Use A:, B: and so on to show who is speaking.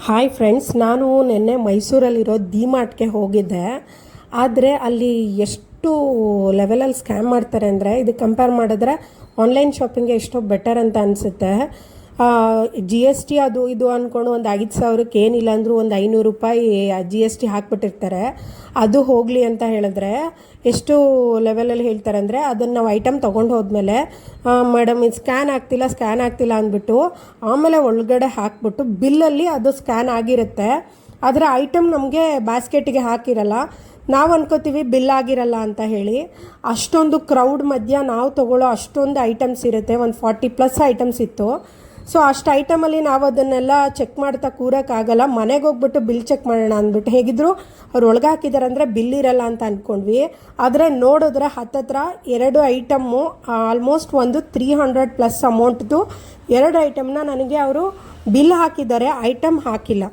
A: Hi friends, ನಾನು ನಿನ್ನೆ ಮೈಸೂರಲ್ಲಿರೋ D ಮಾರ್ಟ್ಗೆ ಹೋಗಿದ್ದೆ. ಆದರೆ ಅಲ್ಲಿ ಎಷ್ಟು ಲೆವೆಲಲ್ಲಿ ಸ್ಕ್ಯಾಮ್ ಮಾಡ್ತಾರೆ ಅಂದರೆ, ಇದು ಕಂಪೇರ್ ಮಾಡಿದ್ರೆ ಆನ್ಲೈನ್ ಶಾಪಿಂಗ್ಗೆ ಎಷ್ಟೋ ಬೆಟರ್ ಅಂತ ಅನಿಸುತ್ತೆ. ಜಿ ಎಸ್ ಟಿ ಅದು ಇದು ಅಂದ್ಕೊಂಡು ಒಂದು 5,000ಕ್ಕೆ ಏನಿಲ್ಲ ಅಂದರೂ ಒಂದು 500 ರೂಪಾಯಿ ಜಿ ಎಸ್ ಟಿ ಹಾಕ್ಬಿಟ್ಟಿರ್ತಾರೆ. ಅದು ಹೋಗಲಿ ಅಂತ ಹೇಳಿದ್ರೆ ಎಷ್ಟು ಲೆವೆಲಲ್ಲಿ ಹೇಳ್ತಾರೆ ಅಂದರೆ, ಅದನ್ನು ನಾವು ಐಟಮ್ ತೊಗೊಂಡು ಹೋದ್ಮೇಲೆ ಮೇಡಮ್ ಇದು ಸ್ಕ್ಯಾನ್ ಆಗ್ತಿಲ್ಲ ಅಂದ್ಬಿಟ್ಟು ಆಮೇಲೆ ಒಳಗಡೆ ಹಾಕ್ಬಿಟ್ಟು ಬಿಲ್ಲಲ್ಲಿ ಅದು ಸ್ಕ್ಯಾನ್ ಆಗಿರುತ್ತೆ. ಅದರ ಐಟಮ್ ನಮಗೆ ಬ್ಯಾಸ್ಕೆಟಿಗೆ ಹಾಕಿರಲ್ಲ. ನಾವು ಅನ್ಕೋತೀವಿ ಬಿಲ್ ಆಗಿರಲ್ಲ ಅಂತ ಹೇಳಿ. ಅಷ್ಟೊಂದು ಕ್ರೌಡ್ ಮಧ್ಯ ನಾವು ತೊಗೊಳ್ಳೋ ಅಷ್ಟೊಂದು ಐಟಮ್ಸ್ ಇರುತ್ತೆ. ಒಂದು 40+ ಐಟಮ್ಸ್ ಇತ್ತು. ಸೊ ಅಷ್ಟು ಐಟಮಲ್ಲಿ ನಾವು ಅದನ್ನೆಲ್ಲ ಚೆಕ್ ಮಾಡ್ತಾ ಕೂರೋಕ್ಕಾಗಲ್ಲ. ಮನೆಗೆ ಹೋಗ್ಬಿಟ್ಟು ಬಿಲ್ ಚೆಕ್ ಮಾಡೋಣ ಅಂದ್ಬಿಟ್ಟು ಹೇಗಿದ್ರು ಅವ್ರು ಒಳಗೆ ಹಾಕಿದ್ದಾರೆ ಅಂದರೆ ಬಿಲ್ ಇರಲ್ಲ ಅಂತ ಅಂದ್ಕೊಂಡ್ವಿ. ಆದರೆ ನೋಡಿದ್ರೆ ಹತ್ತತ್ರ 2 ಐಟಮ್ಮು ಆಲ್ಮೋಸ್ಟ್ ಒಂದು 300+ ಅಮೌಂಟ್ದು 2 ಐಟಮ್ನ ನನಗೆ ಅವರು ಬಿಲ್ ಹಾಕಿದ್ದಾರೆ, ಐಟಮ್ ಹಾಕಿಲ್ಲ.